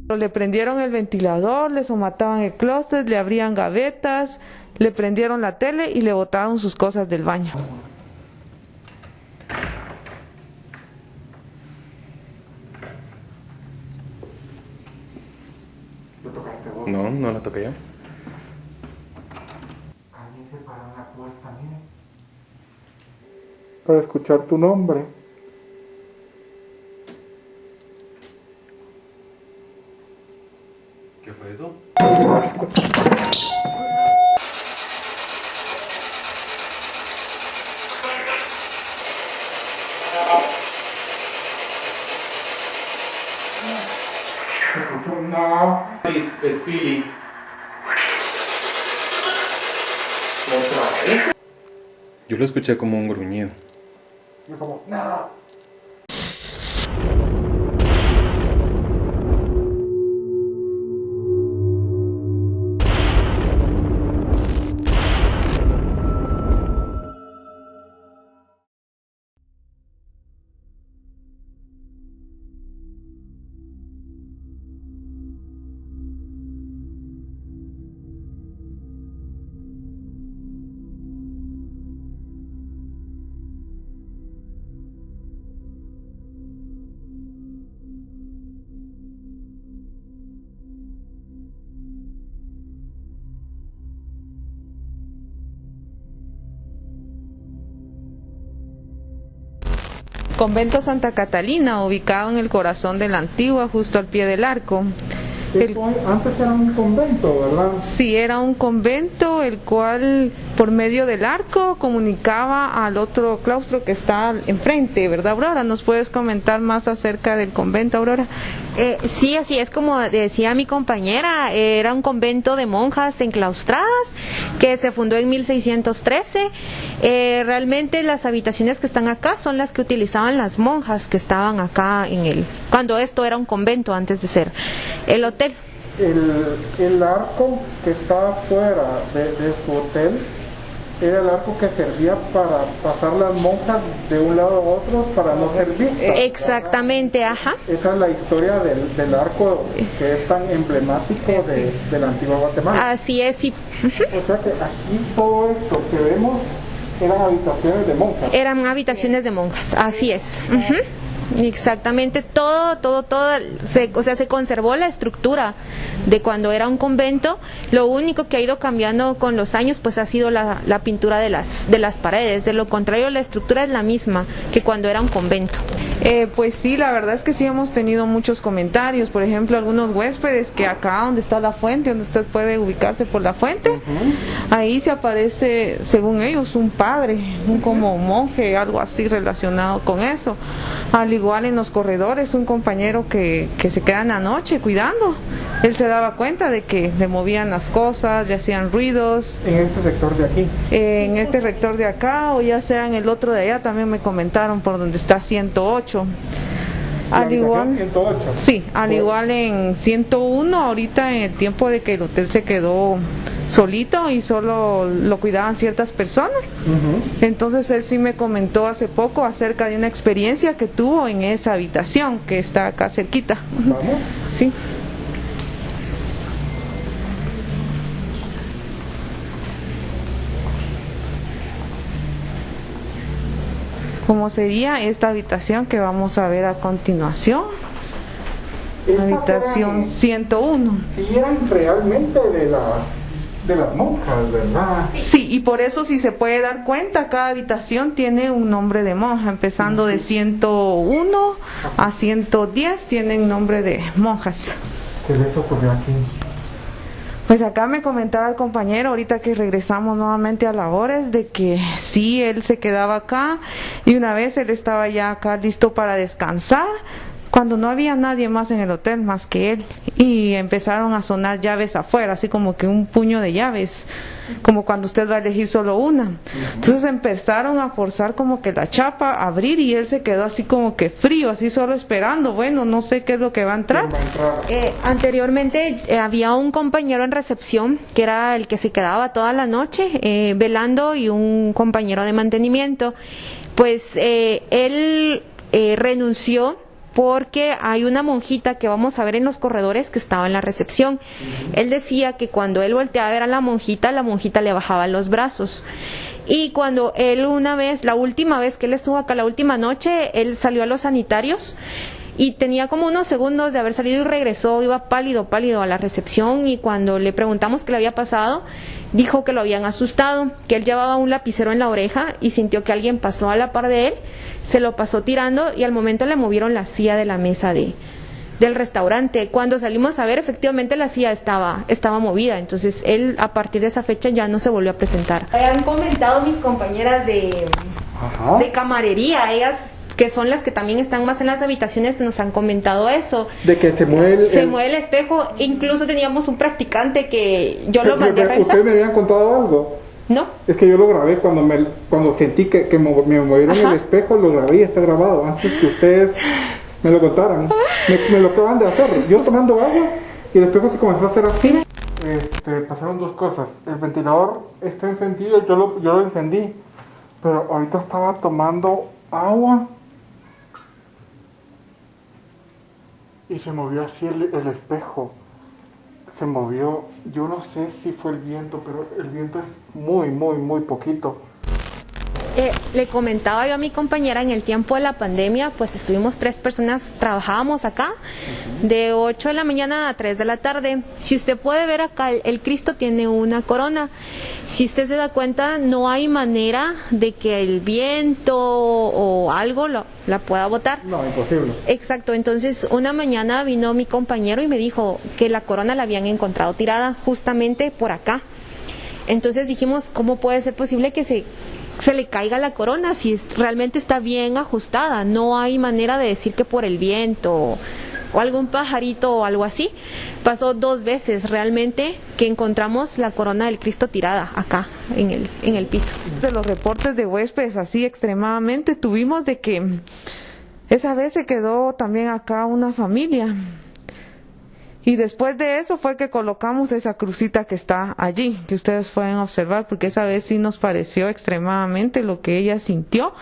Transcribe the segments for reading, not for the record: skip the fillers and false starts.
Le prendieron el ventilador, le somataban el closet, le abrían gavetas, le prendieron la tele y le botaron sus cosas del baño. ¿Lo tocaste vos? No, no la toqué yo. Alguien se paró en la puerta, mire. Para escuchar tu nombre. ¿Qué fue eso? No. Es el Philly. ¿Otra vez? Yo lo escuché como un gruñido. Yo como, no. Convento Santa Catalina, ubicado en el corazón de la Antigua, justo al pie del arco. Antes era un convento, ¿verdad? Sí, era un convento el cual por medio del arco comunicaba al otro claustro que está enfrente, ¿verdad, Aurora? ¿Nos puedes comentar más acerca del convento, Aurora? Sí, así es como decía mi compañera, era un convento de monjas enclaustradas que se fundó en 1613. Realmente las habitaciones que están acá son las que utilizaban las monjas que estaban acá cuando esto era un convento antes de ser el hotel. El arco que está afuera de su hotel era el arco que servía para pasar las monjas de un lado a otro para no ser vistas. Exactamente, ajá. Esa es la historia del arco que es tan emblemático de la antigua Guatemala. Así es, sí. O sea que aquí todo esto que vemos eran habitaciones de monjas. Eran habitaciones de monjas, así es. Exactamente, todo, se conservó la estructura de cuando era un convento. Lo único que ha ido cambiando con los años pues ha sido la pintura de las paredes. De lo contrario, la estructura es la misma que cuando era un convento. Pues sí, la verdad es que sí hemos tenido muchos comentarios. Por ejemplo, algunos huéspedes que acá donde está la fuente, donde usted puede ubicarse por la fuente, ahí se aparece, según ellos, un padre, un como monje, algo así relacionado con eso. Al igual en los corredores, un compañero que se queda en la noche cuidando. Él se daba cuenta de que le movían las cosas, le hacían ruidos. En este sector de aquí. En este rector de acá, o ya sea en el otro de allá, también me comentaron por donde está 108. Al igual, 108. sí, al igual en 101, ahorita en el tiempo de que el hotel se quedó solito y solo lo cuidaban ciertas personas. Entonces él sí me comentó hace poco acerca de una experiencia que tuvo en esa habitación que está acá cerquita. ¿Vamos? Sí. ¿Cómo sería esta habitación que vamos a ver a continuación? Habitación 101. Sí, eran realmente de las monjas, ¿verdad? Sí, y por eso si se puede dar cuenta, cada habitación tiene un nombre de monja, empezando de 101 a 110 tienen nombre de monjas. ¿Qué les ocurrió aquí? Pues acá me comentaba el compañero, ahorita que regresamos nuevamente a labores, de que sí, él se quedaba acá y una vez él estaba ya acá listo para descansar, cuando no había nadie más en el hotel más que él, y empezaron a sonar llaves afuera, así como que un puño de llaves, como cuando usted va a elegir solo una. Entonces empezaron a forzar como que la chapa a abrir y él se quedó así como que frío, así solo esperando, bueno, no sé qué es lo que va a entrar. Anteriormente había un compañero en recepción que era el que se quedaba toda la noche velando, y un compañero de mantenimiento. Pues él renunció porque hay una monjita que vamos a ver en los corredores que estaba en la recepción. Él decía que cuando él volteaba a ver a la monjita le bajaba los brazos. Y cuando él una vez, la última vez que él estuvo acá, la última noche, él salió a los sanitarios y tenía como unos segundos de haber salido y regresó, iba pálido a la recepción, y cuando le preguntamos qué le había pasado, dijo que lo habían asustado, que él llevaba un lapicero en la oreja y sintió que alguien pasó a la par de él, se lo pasó tirando y al momento le movieron la silla de la mesa del restaurante. Cuando salimos a ver, efectivamente la silla estaba movida, entonces él a partir de esa fecha ya no se volvió a presentar. Han comentado mis compañeras de camarería, ellas que son las que también están más en las habitaciones, nos han comentado eso. De que se mueve el espejo. Incluso teníamos un practicante que yo lo mandé a revisar. ¿Ustedes me habían contado algo? No. Es que yo lo grabé cuando sentí que me movieron el espejo, lo grabé y está grabado antes que ustedes me lo contaran. Me lo acaban de hacer. Yo tomando agua y el espejo se comenzó a hacer así. Pasaron dos cosas. El ventilador está encendido, yo lo encendí, pero ahorita estaba tomando agua y se movió así el espejo. Se movió, yo no sé si fue el viento, pero el viento es muy poquito. Le comentaba yo a mi compañera, en el tiempo de la pandemia, pues estuvimos 3 personas, trabajábamos acá, de 8 de la mañana a 3 de la tarde. Si usted puede ver acá, el Cristo tiene una corona. Si usted se da cuenta, no hay manera de que el viento o algo la pueda botar. No, imposible. Exacto, entonces una mañana vino mi compañero y me dijo que la corona la habían encontrado tirada justamente por acá. Entonces dijimos, ¿cómo puede ser posible que se le caiga la corona si realmente está bien ajustada? No hay manera de decir que por el viento o algún pajarito o algo así. Pasó 2 veces realmente que encontramos la corona del Cristo tirada acá en el piso. De los reportes de huéspedes así extremadamente tuvimos de que esa vez se quedó también acá una familia. Y después de eso fue que colocamos esa crucita que está allí, que ustedes pueden observar, porque esa vez sí nos pareció extremadamente lo que ella sintió,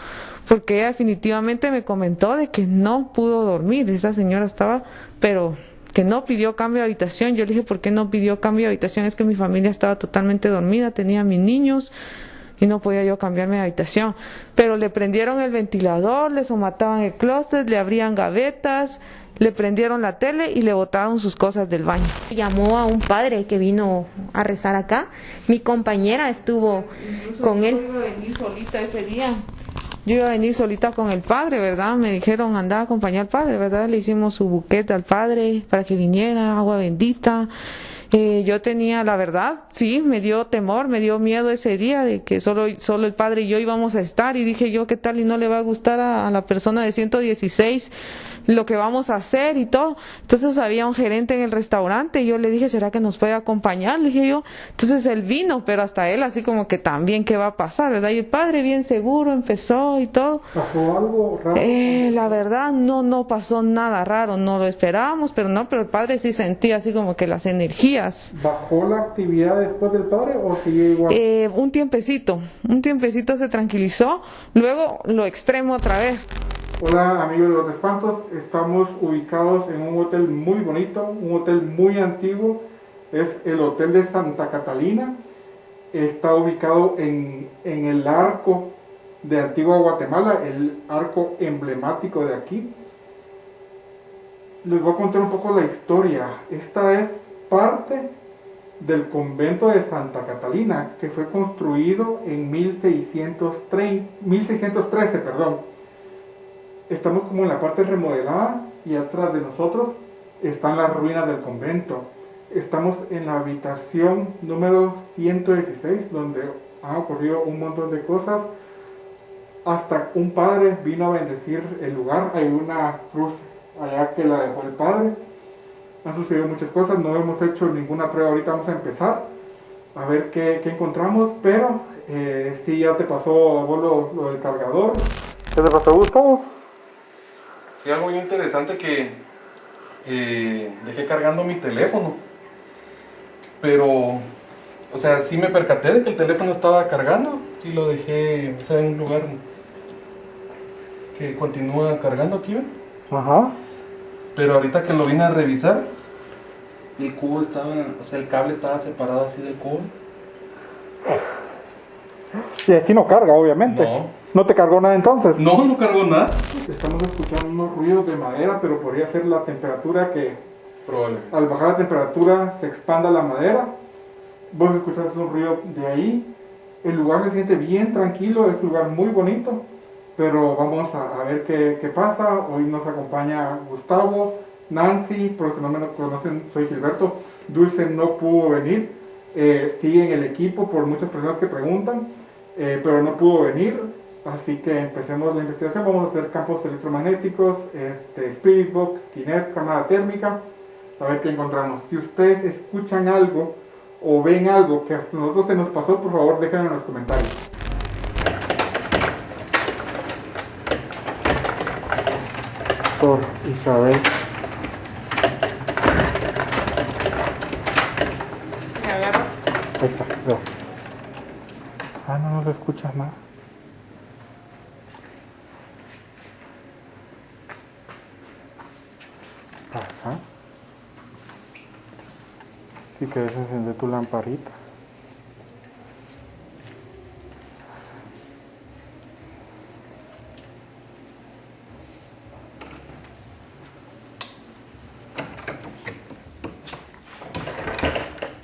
porque ella definitivamente me comentó de que no pudo dormir. Esa señora estaba, pero que no pidió cambio de habitación. Yo le dije, ¿por qué no pidió cambio de habitación? Es que mi familia estaba totalmente dormida, tenía a mis niños y no podía yo cambiarme de habitación. Pero le prendieron el ventilador, le somataban el closet, le abrían gavetas, le prendieron la tele y le botaron sus cosas del baño. Llamó a un padre que vino a rezar acá. Mi compañera estuvo con él. Yo iba a venir solita ese día. Yo iba a venir solita con el padre, ¿verdad? Me dijeron, anda a acompañar al padre, ¿verdad? Le hicimos su buquete al padre para que viniera, agua bendita. Yo tenía, la verdad, sí, me dio temor, me dio miedo ese día de que solo el padre y yo íbamos a estar, y dije yo, ¿qué tal? Y no le va a gustar a la persona de 116 lo que vamos a hacer y todo. Entonces había un gerente en el restaurante y yo le dije, ¿será que nos puede acompañar? Le dije yo. Entonces él vino, pero hasta él así como que también, ¿qué va a pasar, verdad? Y el padre bien seguro empezó y todo. ¿Pasó algo raro? La verdad no pasó nada raro, no lo esperábamos, pero el padre sí sentía así como que las energías. ¿Bajó la actividad después del padre o siguió igual? Un tiempecito se tranquilizó, luego lo extremo otra vez. Hola amigos de Los Espantos, estamos ubicados en un hotel muy bonito, un hotel muy antiguo, es el Hotel de Santa Catalina. Está ubicado en el arco de Antigua Guatemala, el arco emblemático de aquí. Les voy a contar un poco la historia. Esta es parte del convento de Santa Catalina, que fue construido en 1613, perdón. Estamos como en la parte remodelada y atrás de nosotros están las ruinas del convento. Estamos en la habitación número 116, donde han ocurrido un montón de cosas. Hasta un padre vino a bendecir el lugar. Hay una cruz allá que la dejó el padre. Han sucedido muchas cosas, no hemos hecho ninguna prueba. Ahorita vamos a empezar a ver qué encontramos, pero sí, ya te pasó a vos lo del cargador. ¿Qué te pasó, Gustavo? Sí, algo bien interesante que dejé cargando mi teléfono. Pero, o sea, sí me percaté de que el teléfono estaba cargando y lo dejé, o sea, en un lugar que continúa cargando aquí, ¿ven? Ajá. Pero ahorita que lo vine a revisar, el cubo estaba, o sea, el cable estaba separado así del cubo. Y así no carga, obviamente. No. ¿No te cargó nada entonces? No, no cargó nada. Estamos escuchando unos ruidos de madera, pero podría ser la temperatura que Probablemente. al bajar la temperatura se expanda la madera. Vos escuchás un ruido de ahí. El lugar se siente bien tranquilo, es un lugar muy bonito. Pero vamos a ver qué pasa. Hoy nos acompaña Gustavo, Nancy, por los que no me conocen, soy Gilberto. Dulce no pudo venir. Sigue en el equipo por muchas personas que preguntan, pero no pudo venir. Así que empecemos la investigación. Vamos a hacer campos electromagnéticos, Spirit Box, Kinect, cámara térmica. A ver qué encontramos. Si ustedes escuchan algo o ven algo que a nosotros se nos pasó, por favor déjenlo en los comentarios. Por Isabel. Ahí está, gracias. Ah, no nos escuchas nada. Ajá. Sí que debes encender tu lamparita.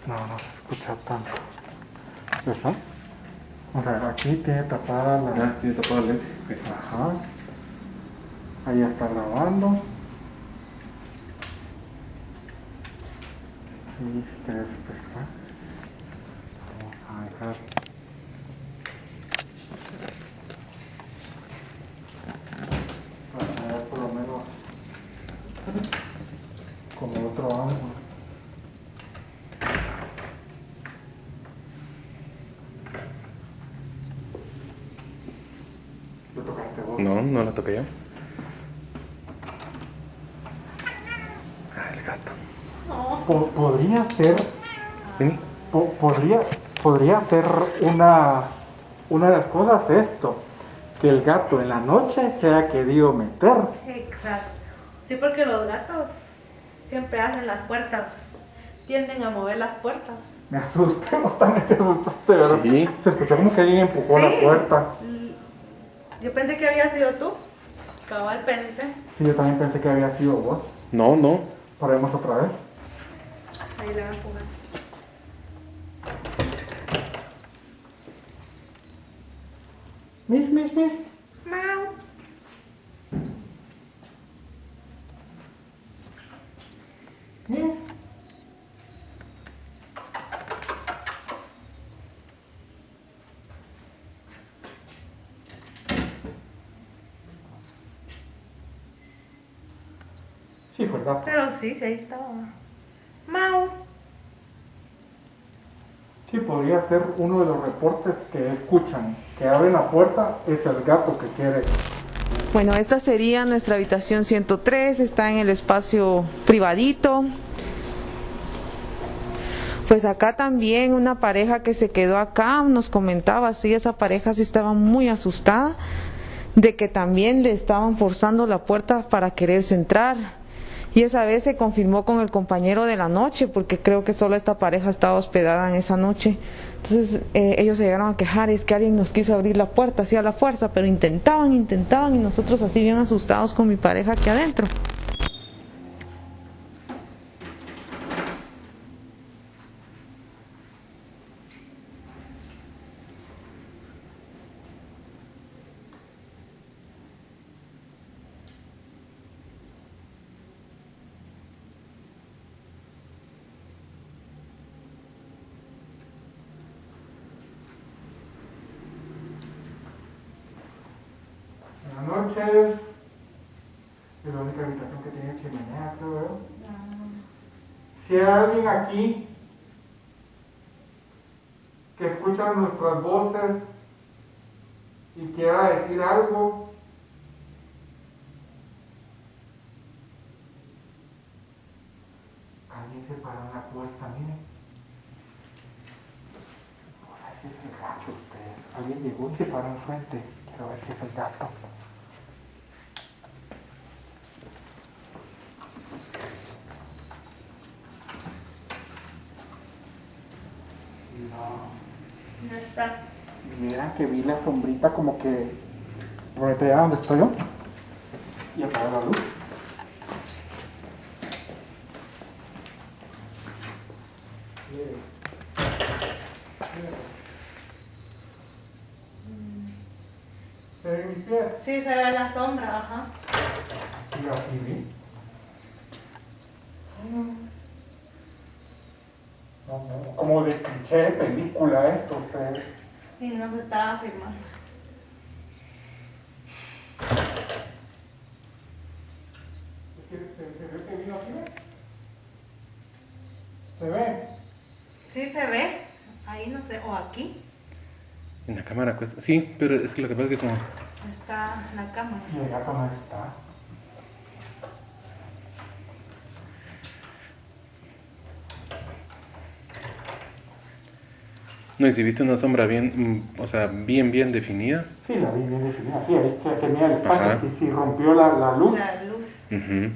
No, no se escucha tanto. ¿Verdad? O sea, aquí tiene tapada la... Ya, tiene tapado el lente. Ajá. Ahí está grabando. Y si quieres despertar, vamos a dejar. Para ver por lo menos como otro ángulo. ¿Lo tocaste vos? No, no la toqué yo. Ah, el gato. Podría ser, Vení. podría ser una de las cosas esto, que el gato en la noche se haya querido meter. Exacto. Sí, porque los gatos siempre hacen las puertas, tienden a mover las puertas. Me asusté, vos también te asustaste, ¿verdad? Sí. Se escuchó como que alguien empujó la puerta. Yo pensé que había sido tú. Cabal pensé. Sí, yo también pensé que había sido vos. No, no. Probemos otra vez. Ahí le voy a empujar. Mis. Mau. Mis. Sí, fue el gato. Pero sí, ahí estaba. Mau. Sí, podría ser uno de los reportes que escuchan. Que abren la puerta, es el gato que quiere. Bueno, esta sería nuestra habitación 103, está en el espacio privadito. Pues acá también una pareja que se quedó acá nos comentaba, sí, esa pareja sí estaba muy asustada de que también le estaban forzando la puerta para quererse entrar. Y esa vez se confirmó con el compañero de la noche, porque creo que solo esta pareja estaba hospedada en esa noche. Entonces ellos se llegaron a quejar, es que alguien nos quiso abrir la puerta así a la fuerza, pero intentaban y nosotros así bien asustados con mi pareja aquí adentro. Buenas noches. Es la única habitación que tiene chimenea, creo, ¿verdad? Si hay alguien aquí que escucha nuestras voces y quiera decir algo, alguien se paró en la puerta, miren. No sé si es el gato, ustedes. Alguien llegó y se paró enfrente. Quiero ver si es el gato. Ya está. Mira que vi la sombrita como que... Ahorita ya donde estoy yo. Y apagar la luz. ¿Se ven mis pies? Sí, se ve la sombra, ajá. Y así vi. No, como de cliché de película esto, ustedes. Y no se estaba filmando. ¿Se ve que vino aquí? ¿Se ve? Sí se ve. Ahí no sé, o aquí. En la cámara cuesta. Sí, pero es que lo que pasa es que como... Está la cámara. Y el gato no está. No, y si viste una sombra bien, o sea, bien definida. Sí, la vi bien definida. Sí, es que mira el espacio. Ajá. Si rompió la luz. La luz. Ujú.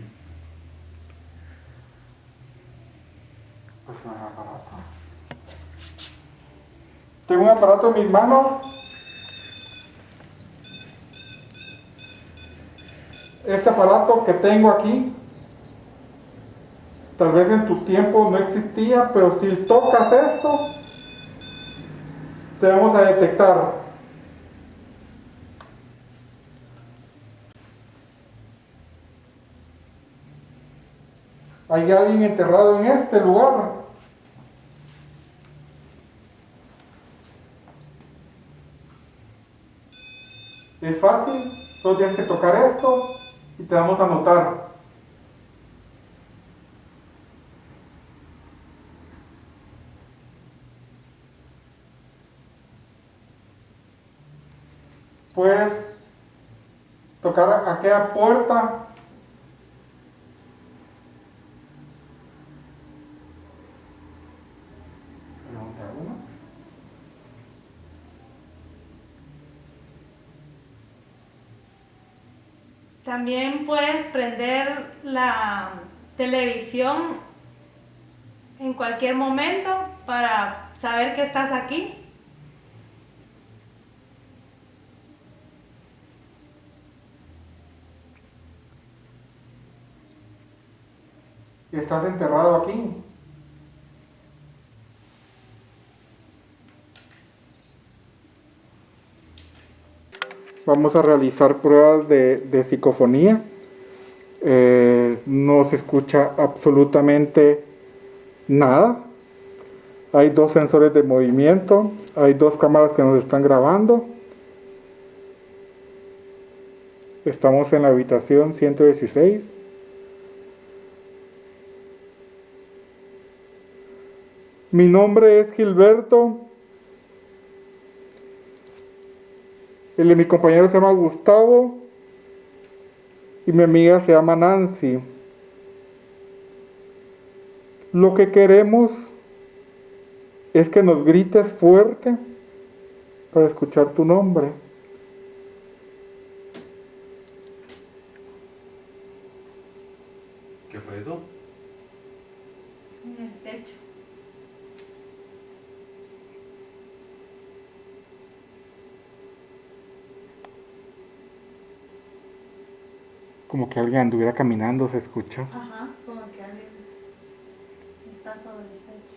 Pues un aparato. Tengo un aparato en mis manos. Este aparato que tengo aquí, tal vez en tu tiempo no existía, pero si tocas esto, te vamos a detectar. Hay alguien enterrado en este lugar. Es fácil, solo tienes que tocar esto y te vamos a anotar. Puedes tocar aquella puerta. También puedes prender la televisión en cualquier momento para saber que estás aquí. Estás enterrado aquí. Vamos a realizar pruebas de psicofonía. No se escucha absolutamente nada. Hay 2 sensores de movimiento. Hay 2 cámaras que nos están grabando. Estamos en la habitación 116. Mi nombre es Gilberto. El de mi compañero se llama Gustavo. Y mi amiga se llama Nancy. Lo que queremos es que nos grites fuerte para escuchar tu nombre. ¿Qué fue eso? En el techo. Como que alguien anduviera caminando, se escucha. Ajá, como que alguien está sobre el techo.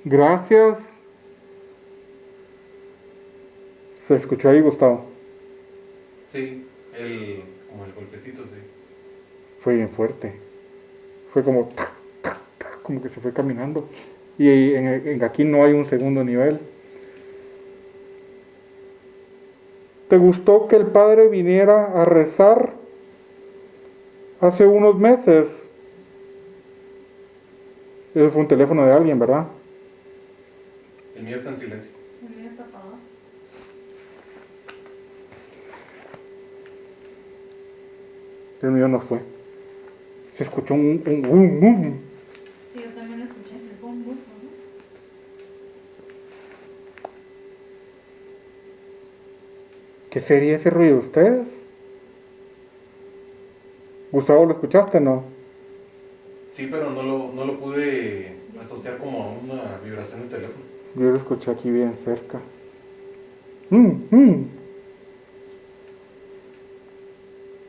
Gracias. Se escuchó ahí, Gustavo. Sí, como el golpecito, sí. Fue bien fuerte. Fue como... como que se fue caminando. Y aquí no hay un segundo nivel. ¿Te gustó que el padre viniera a rezar hace unos meses? Ese fue un teléfono de alguien, ¿verdad? El mío está en silencio. El mío está apagado. El mío no fue. Se escuchó un bum, bum. Sí, yo también lo escuché. El bum, bum, ¿no? ¿Qué sería ese ruido de ustedes? Gustavo, ¿lo escuchaste, no? Sí, pero no lo pude asociar como a una vibración de teléfono. Yo lo escuché aquí bien cerca. Mm.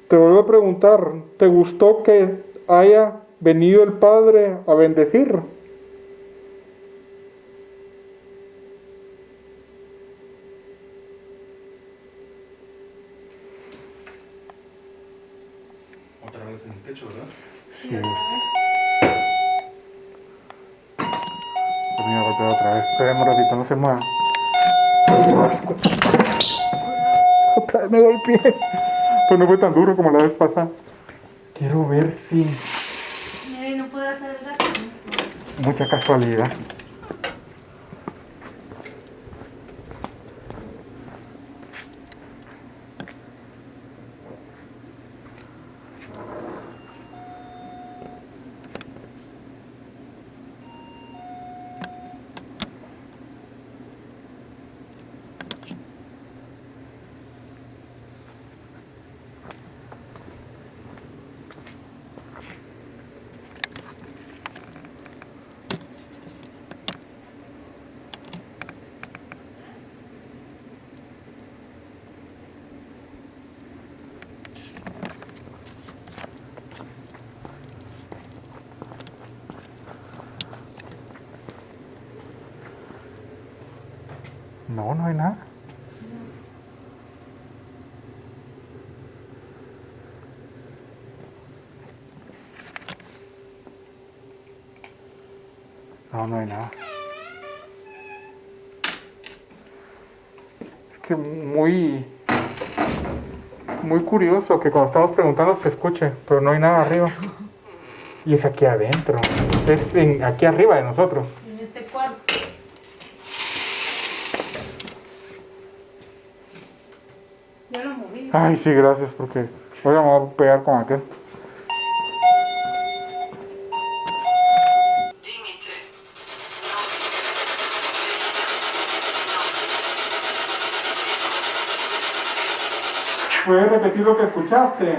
Te vuelvo a preguntar, ¿te gustó que haya venido el Padre a bendecir? Otra vez en el techo, ¿verdad? Sí. Pues me golpeó otra vez. Espérame un ratito, no se mueva. Otra vez me golpeé. Pues no fue tan duro como la vez pasada. Quiero ver si... Mire, no puedo hacer el gato. Mucha casualidad. No, no hay nada. No, no hay nada. Es que muy curioso que cuando estamos preguntando se escuche, pero no hay nada arriba. Y es aquí adentro. Aquí arriba de nosotros. En este cuarto. Ya lo moví. Ay, sí, gracias, porque voy a pegar con aquel. ¿Puedes repetir lo que escuchaste?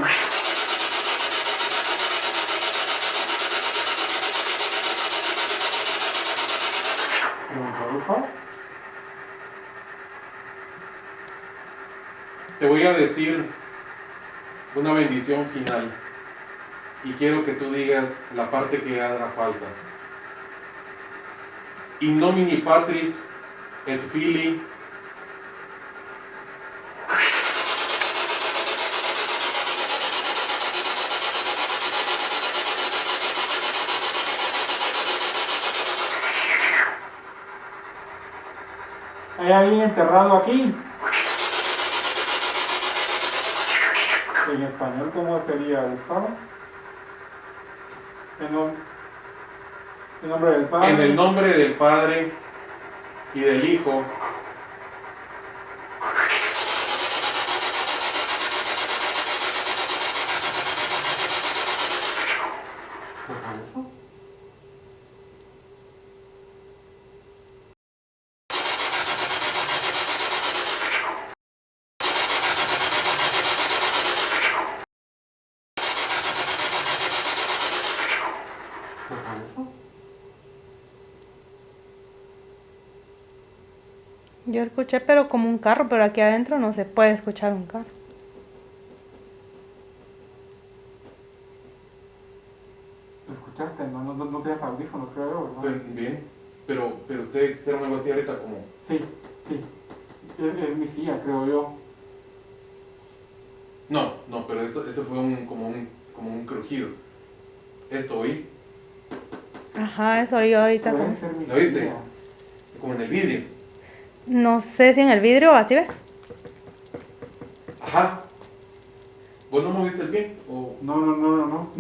Te voy a decir una bendición final y quiero que tú digas la parte que haga falta. In nomine Patris et Filii ¿Hay alguien enterrado aquí? En español, ¿cómo sería, Gustavo? En nombre del Padre. en el nombre del Padre y del Hijo Yo escuché, pero como un carro, pero aquí adentro no se puede escuchar un carro. ¿Lo escuchaste? No tienes audífonos, creo yo, ¿verdad? Bien, pero ustedes hicieron algo así ahorita como... Sí. Es mi silla, creo yo. No, pero eso fue como un crujido. Esto oí, Ajá, eso yo ahorita. Puede ser mi ¿lo viste? silla. como en el vídeo. No sé si en el vidrio o así, ¿ves? Ajá. ¿Vos no moviste el pie? ¿O... No.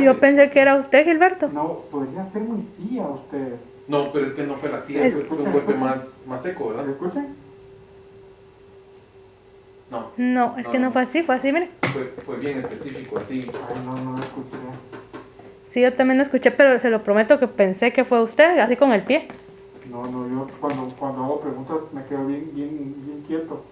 Yo pensé que era usted, Gilberto. No, podría ser mi silla usted. No, pero es que no fue la silla, fue un golpe más seco, ¿Lo ¿verdad? escuchan? No, No, es que no fue así, mire. fue bien específico, así. Ay, no lo escuché. Sí, yo también lo escuché, pero se lo prometo que pensé que fue usted, así con el pie. No, yo cuando hago preguntas me quedo bien quieto.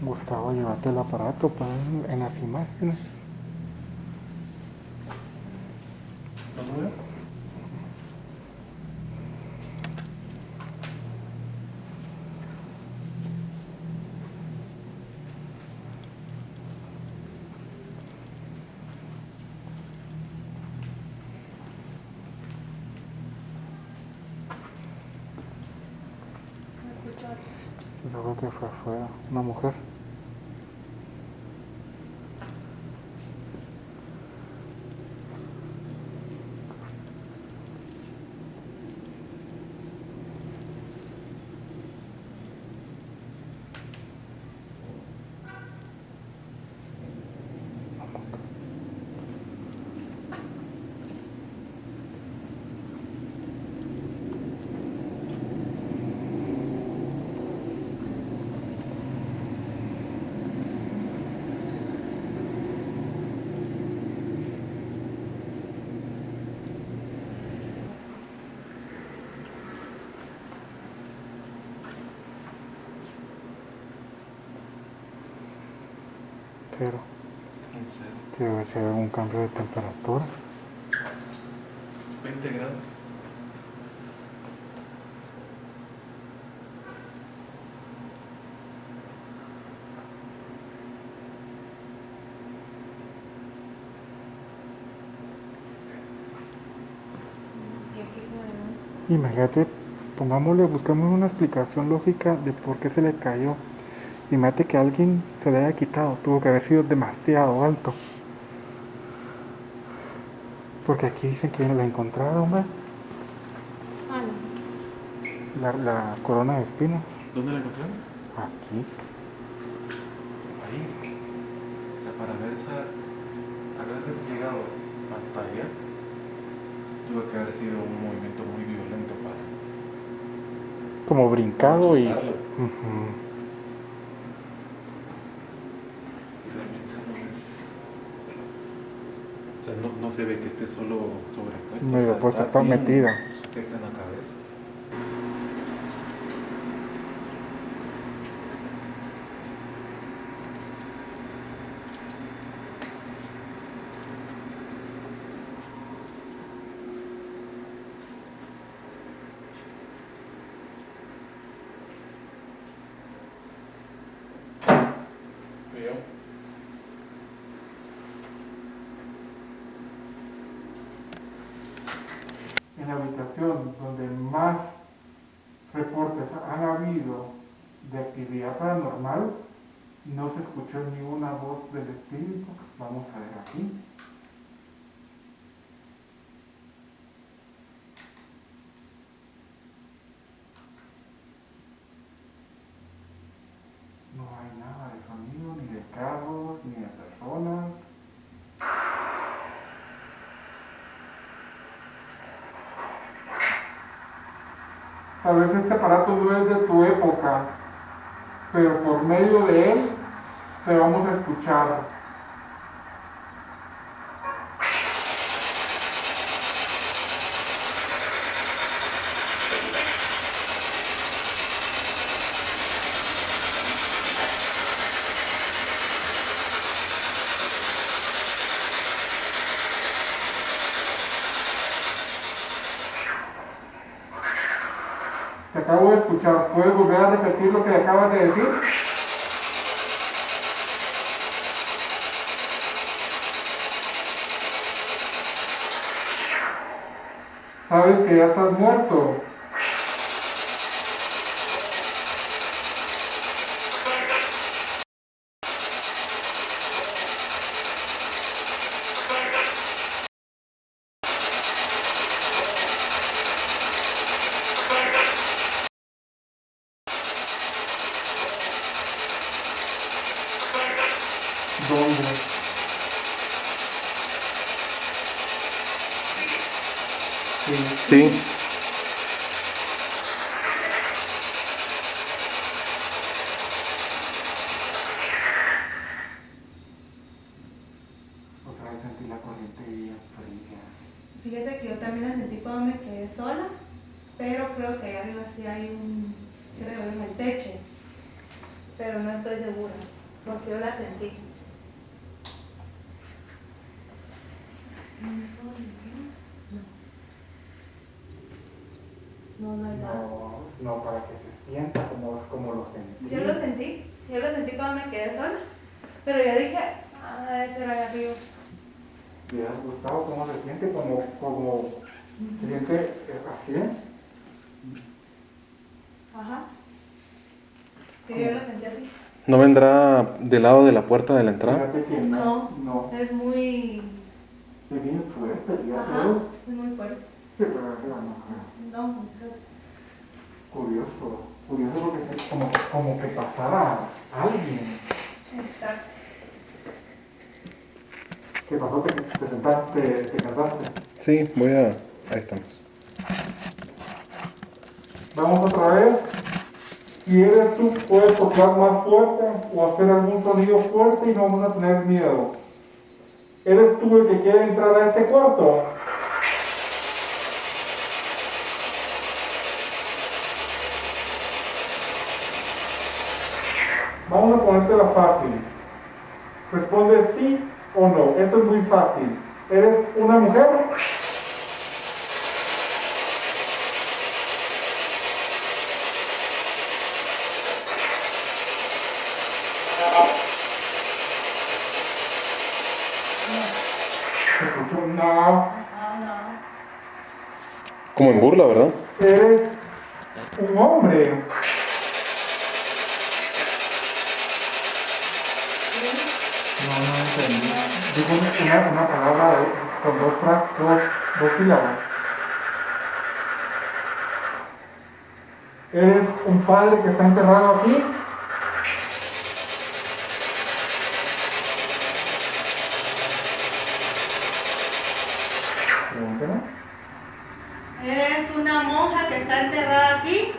Gustavo, llévate el aparato para en las imágenes. ¿No veo? Yo creo que fue afuera, una mujer. Cero. En serio. Debe ser un cambio de temperatura. 20 grados. Imagínate, pongámosle, buscamos una explicación lógica de por qué se le cayó. Imagínate que alguien se le haya quitado, tuvo que haber sido demasiado alto. Porque aquí dicen que la encontraron, ¿ves? La corona de espinas. ¿Dónde la encontraron? Aquí. Ahí. O sea, para haber llegado hasta allá, tuvo que haber sido un movimiento muy violento para... Como brincado y... quitarlo. Ujú. Y realmente no es... O sea, no se ve que esté solo sobrepuesto. Medio o sea, puesto, está bien metida. sujeta en la cabeza. Feo. En la habitación donde más reportes han habido de actividad paranormal, no se escuchó ni una voz del espíritu. Vamos a ver aquí. No hay nada de sonido, ni de carros, ni de personas. Tal vez este aparato no es de tu época, pero por medio de él te vamos a escuchar. Te acabo de escuchar. ¿Puedes volver a repetir lo que acabas de decir? Sabes que ya estás muerto. ¿Dónde? Sí. Otra vez sentí la corriente bien fría. Fíjate que yo también la sentí cuando me quedé sola, pero creo que allá arriba sí hay un, creo, en el techo, pero no estoy segura. porque yo la sentí. No hay nada. No, para que se sienta como lo sentí. Yo lo sentí cuando me quedé sola. Pero yo dije, debe ser allá arriba. ¿Le has gustado cómo se siente? Como se siente así. Ajá. Sí, yo lo sentí así. ¿No vendrá del lado de la puerta de la entrada? Fíjate que no. Es muy... Es bien fuerte, ya Ajá, todo. es muy fuerte. Sí, pero arriba no. No, Curioso porque como que pasara alguien. exacto. ¿Qué pasó? ¿Te sentaste? ¿Te cansaste? Sí, ahí estamos. Vamos otra vez. Si eres tú, puedes tocar más fuerte o hacer algún sonido fuerte y no vamos a tener miedo. ¿Eres tú el que quiere entrar a este cuarto? Vamos a ponértela fácil. Responde sí o no. Esto es muy fácil. ¿Eres una mujer? Escucho un no. Como en burla, ¿verdad? ¿Eres un hombre? No entendí. Digo una palabra con dos sílabas. ¿Eres un padre que está enterrado aquí? Pregúnteme. ¿Eres una monja que está enterrada aquí?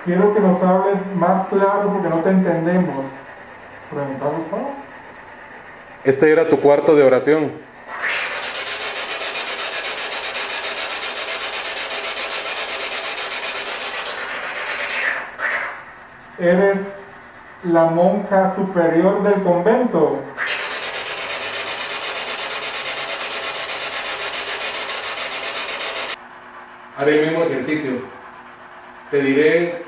Quiero que nos hables más claro porque no te entendemos. Preguntamos, por favor. Este era tu cuarto de oración. ¿Eres la monja superior del convento? Haré el mismo ejercicio. Te diré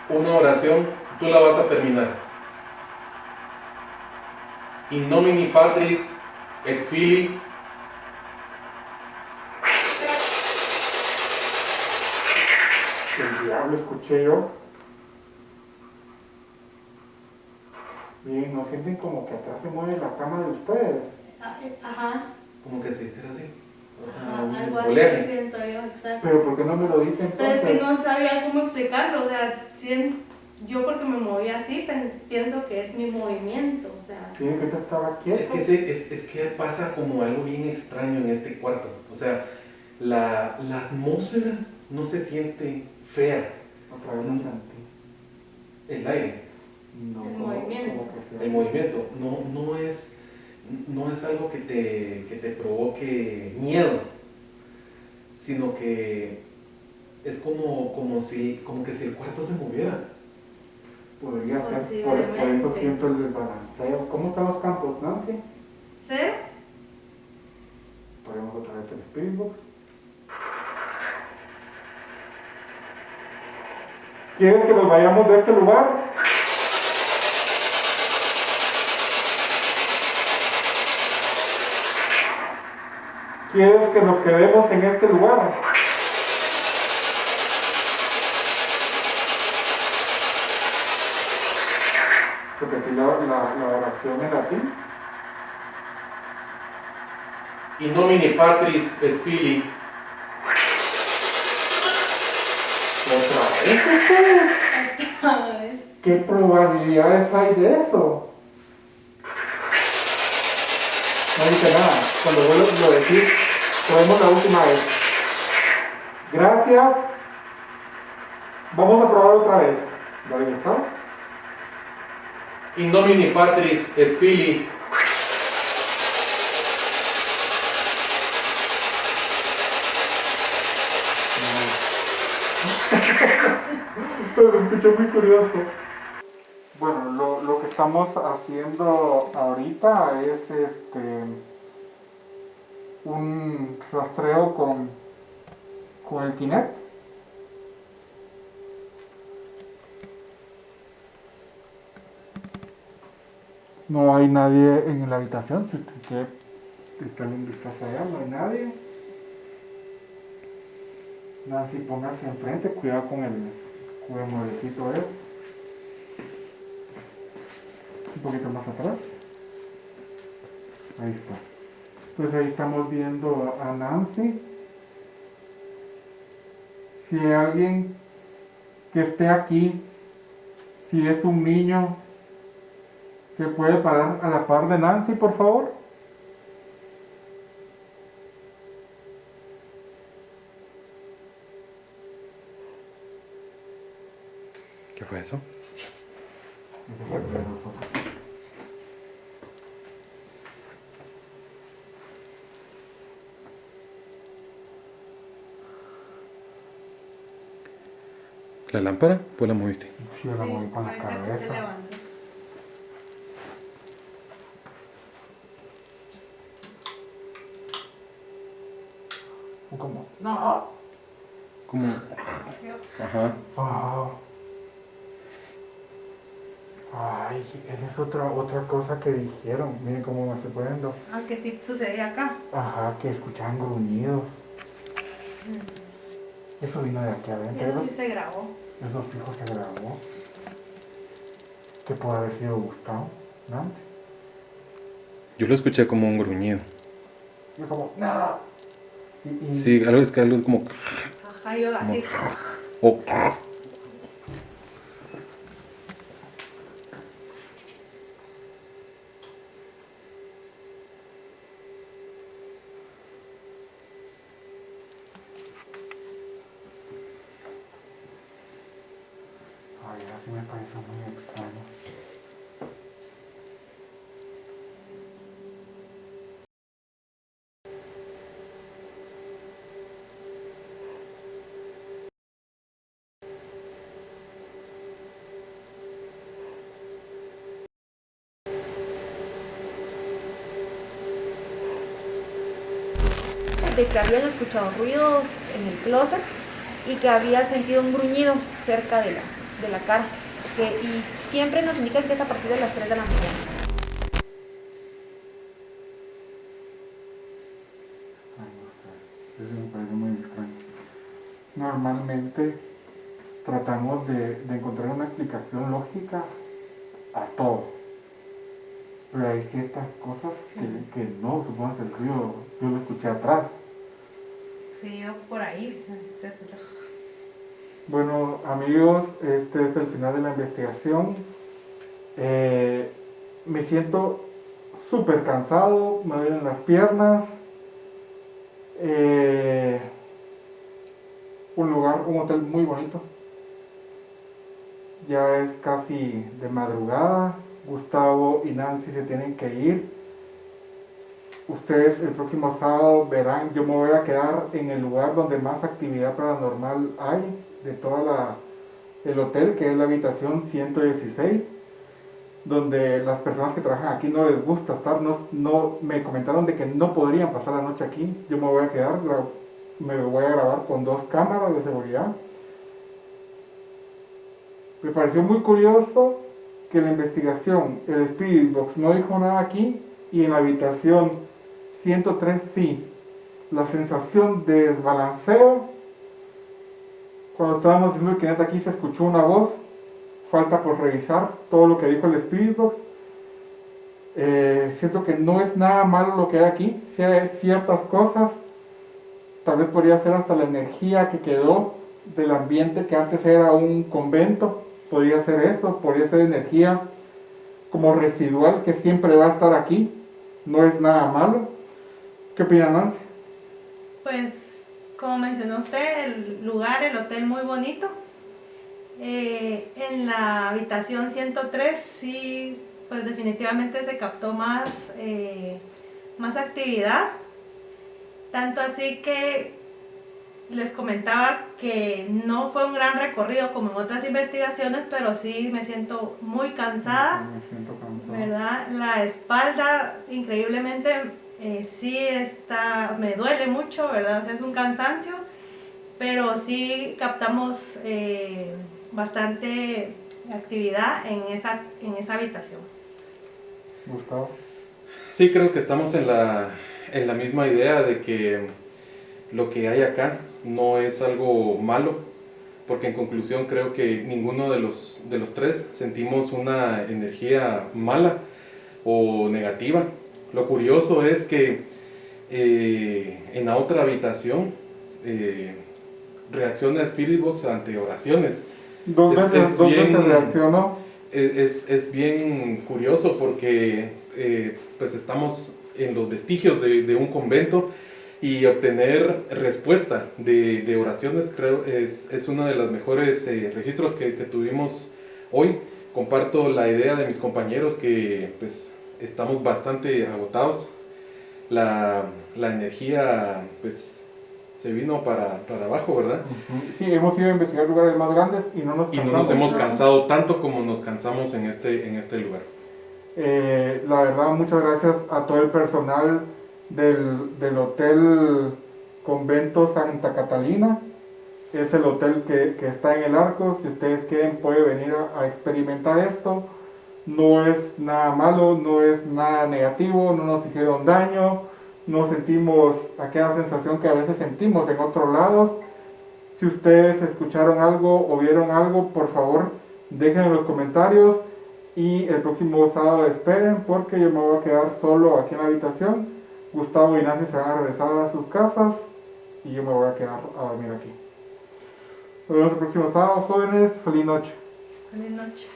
una oración, tú la vas a terminar. In nomine Patris et Filii. El diablo escuché yo. Bien, ¿no sienten como que atrás se mueve la cama de ustedes? Ajá. Como que se hiciera así. O sea, Ajá, un algo así oleaje. siento yo, exacto. Pero ¿por qué no me lo dicen Pero es que entonces? no sabía cómo explicarlo, o sea, yo porque me moví así pienso que es mi movimiento, o sea. Tiene que estaba quieto. Es que pasa como algo bien extraño en este cuarto. O sea, la atmósfera no se siente fea. Otra vez lo sentí. El aire, No, El como- movimiento. como que se- el movimiento, no es algo que te provoque miedo, sino que es como que si el cuarto se moviera. Podría ser, por eso Posiblemente. siento el desbalanceo. ¿Cómo están los campos, Nancy? ¿Cero? Ponemos otra vez el Spirit Box. ¿Quieres que nos vayamos de este lugar? ¿Quieres que nos quedemos en este lugar? Repetir la oración en latín. In nomine Patris et Filii. Otra vez, ustedes. ¿Qué probabilidades hay de eso? No dice nada. Cuando vuelvo lo decir, probemos la última vez. Gracias. Vamos a probar otra vez. ¿Vale? ¿Está? In nomine Patris et Filii. Pero me escuchó muy curioso. Bueno, lo que estamos haciendo ahorita es un rastreo con el Kinect. No hay nadie en la habitación, si usted quiere echarle un vistazo allá, no hay nadie. Nancy, póngase enfrente, cuidado con el mueblecito ese. Un poquito más atrás. Ahí está. Entonces ahí estamos viendo a Nancy. Si hay alguien que esté aquí, si es un niño, ¿se puede parar a la par de Nancy, por favor? ¿Qué fue eso? ¿La lámpara? Pues la moviste. Sí, yo la moví con la ahorita que se cabeza. levantó. Como, no. Como... Ajá. Ah. Ay, esa es otra cosa que dijeron. Miren cómo me estoy poniendo. Aunque sí sucedía acá. Ajá, que escuchaban gruñidos. Eso vino de aquí Y adentro. eso sí se grabó. Esos fijos se grabó. ¿Qué puede haber sido Gustavo? Nancy. Yo lo escuché como un gruñido. Yo como, no. Y Sí, algo es que algo como... Ajá, yo así. o- ay, así me pareció muy extraño. De que habían escuchado ruido en el closet y que había sentido un gruñido cerca de la cara. Y siempre nos indican que es a partir de las 3 de la mañana. Ay, no sé. Eso me parece muy extraño. Normalmente tratamos de encontrar una explicación lógica a todo. Pero hay ciertas cosas que no, supongo que el ruido yo lo escuché atrás. Sí, yo por ahí. Se escuchó. Bueno, amigos, este es el final de la investigación. Me siento súper cansado, me duelen las piernas. Un hotel muy bonito. Ya es casi de madrugada. Gustavo y Nancy se tienen que ir. Ustedes el próximo sábado verán, yo me voy a quedar en el lugar donde más actividad paranormal hay de toda el hotel, que es la habitación 116, donde las personas que trabajan aquí no les gusta estar, no me comentaron de que no podrían pasar la noche aquí. Yo me voy a quedar, me voy a grabar con 2 cámaras de seguridad. Me pareció muy curioso que en la investigación el Spirit Box no dijo nada aquí y en la habitación 103 sí. La sensación de desbalanceo, cuando estábamos viendo el Kinect aquí se escuchó una voz, falta por revisar todo lo que dijo el Spirit Box. Siento que no es nada malo lo que hay aquí, si hay ciertas cosas, tal vez podría ser hasta la energía que quedó del ambiente que antes era un convento, podría ser eso, podría ser energía como residual que siempre va a estar aquí, no es nada malo. ¿Qué opina Nancy? Pues, como mencionó usted, el lugar, el hotel muy bonito. En la habitación 103 sí, pues definitivamente se captó más actividad. Tanto así que les comentaba que no fue un gran recorrido como en otras investigaciones, pero sí me siento muy cansada, Me siento cansado. ¿verdad? La espalda, increíblemente, sí me duele mucho, ¿verdad? O sea, es un cansancio, pero sí captamos bastante actividad en esa habitación. Gustavo. Sí, creo que estamos en la misma idea de que lo que hay acá no es algo malo, porque en conclusión creo que ninguno de los tres sentimos una energía mala o negativa. Lo curioso es que en la otra habitación reacciona Spirit Box ante oraciones. Dos veces reaccionó. Es bien curioso porque pues estamos en los vestigios de un convento y obtener respuesta de oraciones creo es uno de los mejores registros que tuvimos hoy. Comparto la idea de mis compañeros que pues estamos bastante agotados. La energía pues se vino para abajo, ¿verdad? Sí, hemos ido a investigar lugares más grandes y no nos Y cansamos. no nos hemos cansado tanto como nos cansamos en este lugar. La verdad, muchas gracias a todo el personal del Hotel Convento Santa Catalina. Es el hotel que está en el Arco. Si ustedes quieren, pueden venir a experimentar esto. No es nada malo, no es nada negativo, no nos hicieron daño, no sentimos aquella sensación que a veces sentimos en otros lados. Si ustedes escucharon algo o vieron algo, por favor, dejen en los comentarios. Y el próximo sábado esperen, porque yo me voy a quedar solo aquí en la habitación. Gustavo y Nancy se van a regresar a sus casas y yo me voy a quedar a dormir aquí. Nos vemos el próximo sábado, jóvenes. Feliz noche. Feliz noche.